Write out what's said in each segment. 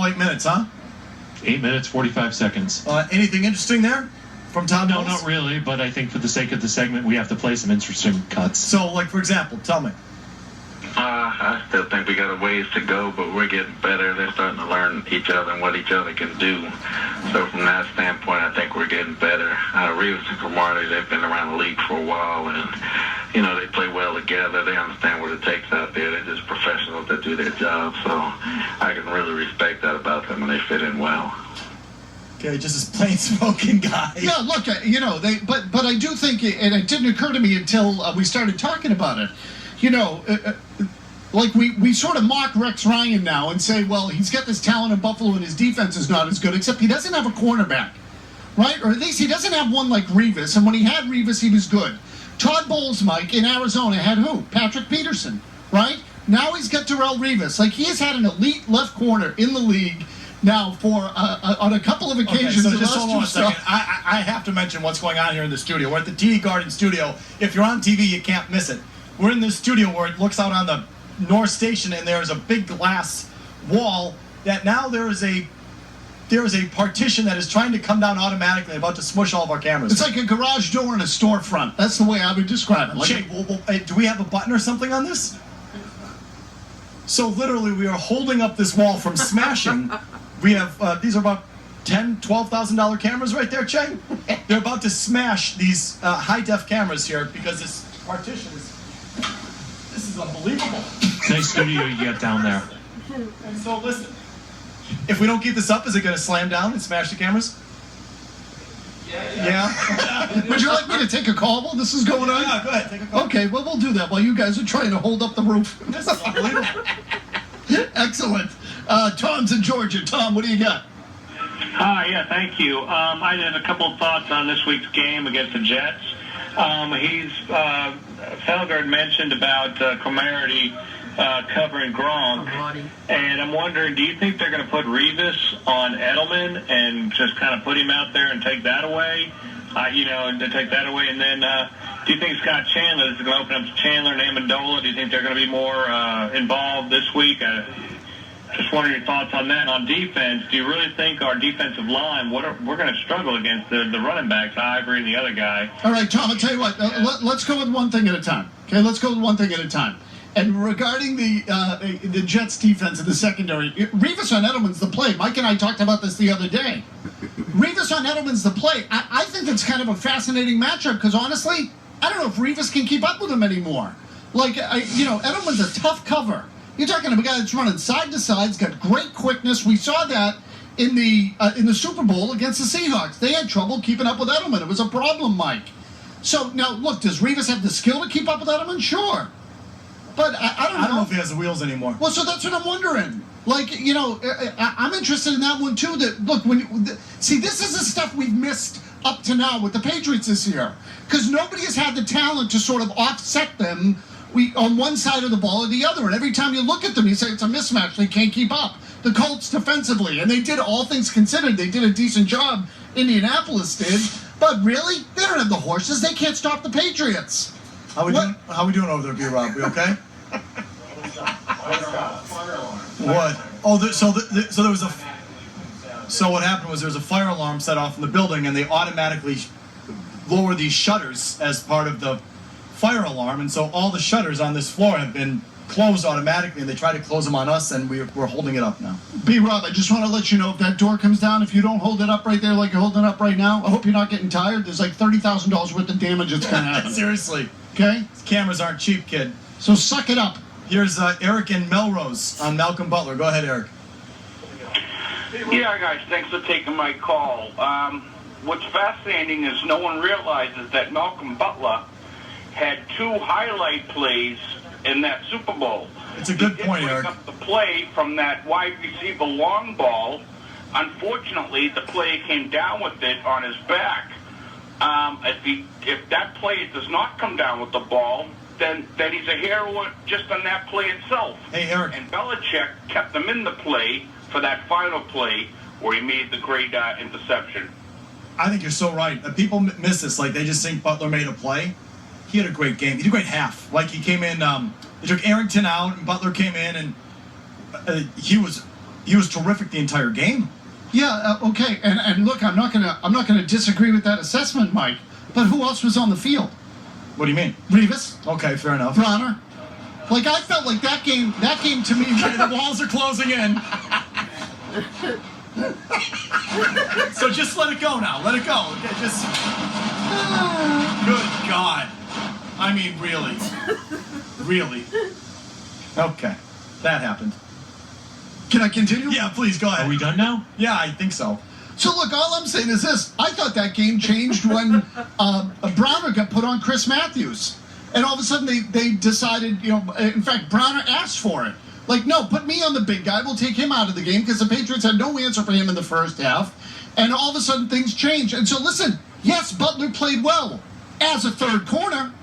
All 8 minutes, huh? 8 minutes, 45 seconds. Anything interesting there from Todd No, Bowles? not really, but I think for the sake of the segment, we have to play some interesting cuts. So, like, for example, tell me. I still think we got a ways to go, but we're getting better. They're starting to learn each other and what each other can do. So from that standpoint, I think we're getting better. Rivas and Cromartie, they've been around the league for a while, and, you know, they play well together. They understand what it takes out there. They're just professionals that do their job. So I can really respect that about them, and they fit in well. Okay, just this plain-spoken guy. Yeah, look, you know, but I do think, and it didn't occur to me until we started talking about it, you know, like we sort of mock Rex Ryan now and say, well, he's got this talent in Buffalo and his defense is not as good, except he doesn't have a cornerback, right? Or at least he doesn't have one like Rivas, and when he had Rivas, he was good. Todd Bowles, Mike, in Arizona had who? Patrick Peterson, right? Now he's got Darrelle Revis. Like, he has had an elite left corner in the league now for on a couple of occasions. Okay, so just hold on a second. I have to mention what's going on here in the studio. We're at the TD Garden studio. If you're on TV, you can't miss it. We're in this studio where it looks out on the North Station, and there's a big glass wall that now there is a partition that is trying to come down automatically, about to smush all of our cameras. It's like a garage door in a storefront. That's the way I would describe it. Like Jay, do we have a button or something on this? So literally, we are holding up this wall from smashing. We have these are about $10,000, $12,000 cameras right there, Che. They're about to smash these high-def cameras here because this partition is unbelievable. Nice studio you got down there. And so listen, if we don't keep this up, is it going to slam down and smash the cameras? Yeah. Would you like me to take a call while this is going on? Yeah, go ahead, take a call. Okay, well, we'll do that while you guys are trying to hold up the roof. This is unbelievable. Excellent. Tom's in Georgia. Tom, what do you got? Hi, yeah, thank you. I had a couple of thoughts on this week's game against the Jets. Felger mentioned about Cromartie covering Gronk, and I'm wondering, do you think they're going to put Revis on Edelman and just kind of put him out there and take that away? And then do you think Scott Chandler is going to open up to Chandler and Amendola? Do you think they're going to be more involved this week? Just wondering your thoughts on that. On defense, do you really think our defensive line, we're going to struggle against the running backs, Ivory and the other guy? All right, Tom, I'll tell you what. Let's go with one thing at a time. Okay, let's go with one thing at a time. And regarding the Jets' defense in the secondary, Revis on Edelman's the play. Mike and I talked about this the other day. Revis on Edelman's the play. I think it's kind of a fascinating matchup because, honestly, I don't know if Revis can keep up with him anymore. Like, Edelman's a tough cover. You're talking about a guy that's running side to side. He's got great quickness. We saw that in the Super Bowl against the Seahawks. They had trouble keeping up with Edelman. It was a problem, Mike. So, now, look, does Revis have the skill to keep up with Edelman? Sure. But I don't know if he has the wheels anymore. Well, so that's what I'm wondering. Like, I'm interested in that one, too. That, look, see, this is the stuff we've missed up to now with the Patriots this year. Because nobody has had the talent to sort of offset them on one side of the ball or the other. And every time you look at them, you say it's a mismatch. They can't keep up. The Colts defensively, and they did, all things considered, they did a decent job. Indianapolis did. But really, they don't have the horses. They can't stop the Patriots. How we doing over there, B-Rob? We okay? What? Oh, so there was So what happened was there was a fire alarm set off in the building, and they automatically lower these shutters as part of the fire alarm, and so all the shutters on this floor have been closed automatically, and they try to close them on us, and we're holding it up now. B-Rob, I just want to let you know, if that door comes down, if you don't hold it up right there like you're holding it up right now, I hope you're not getting tired. There's like $30,000 worth of damage that's going to happen. Seriously. Okay? These cameras aren't cheap, kid. So suck it up. Here's Eric in Melrose on Malcolm Butler. Go ahead, Eric. Yeah, guys, thanks for taking my call. What's fascinating is no one realizes that Malcolm Butler had 2 highlight plays in that Super Bowl. It's a good point, Eric. He did break up the play from that wide receiver long ball. Unfortunately, the player came down with it on his back. If that player does not come down with the ball, then he's a hero just on that play itself. Hey, Eric. And Belichick kept him in the play for that final play where he made the great interception. I think you're so right. People miss this. Like, they just think Butler made a play. He had a great game. He did a great half. Like, he came in, they took Arrington out, and Butler came in, and he was He was terrific the entire game. Yeah, okay. And look, I'm not gonna disagree with that assessment, Mike. But who else was on the field? What do you mean? Rivas, Okay, fair enough. Bronner. Like, I felt like that game to me. Okay, the walls are closing in. So just let it go now. Let it go. Okay, just. Good God. I mean, really. Really. Okay. That happened. Can I continue? Yeah, please go ahead. Are we done now? Yeah, I think so. So look, all I'm saying is this. I thought that game changed when Bronner got put on Chris Matthews. And all of a sudden they decided, in fact, Bronner asked for it. Like, no, put me on the big guy. We'll take him out of the game because the Patriots had no answer for him in the first half. And all of a sudden things changed. And so listen, yes, Butler played well as a third corner.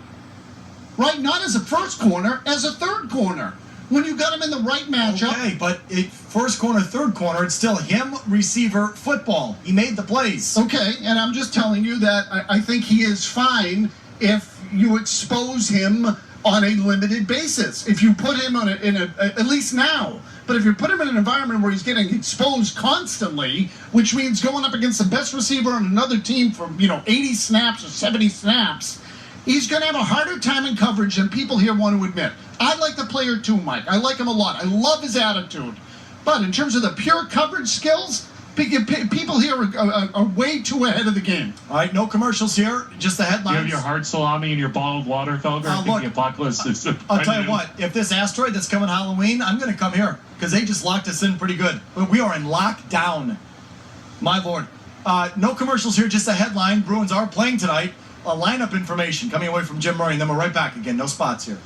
Right? Not as a first corner, as a third corner. When you got him in the right matchup. Okay, but first corner, third corner, it's still him, receiver, football. He made the plays. Okay, and I'm just telling you that I think he is fine if you expose him on a limited basis. If you put him at least now, but if you put him in an environment where he's getting exposed constantly, which means going up against the best receiver on another team for 80 snaps or 70 snaps, he's going to have a harder time in coverage than people here want to admit. I like the player too, Mike. I like him a lot. I love his attitude. But in terms of the pure coverage skills, people here are way too ahead of the game. All right, no commercials here. Just the headlines. You have your hard salami and your bottled water, Felger. I think look, the apocalypse is. I'll tell you what. If this asteroid that's coming Halloween, I'm going to come here because they just locked us in pretty good. But we are in lockdown. My Lord. No commercials here. Just a headline. Bruins are playing tonight. Lineup information coming away from Jim Murray, and then we're right back again. No spots here.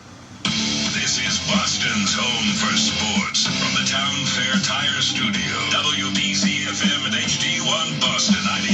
This is Boston's home for sports from the Town Fair Tire Studio. WBZ FM and HD1 Boston 98.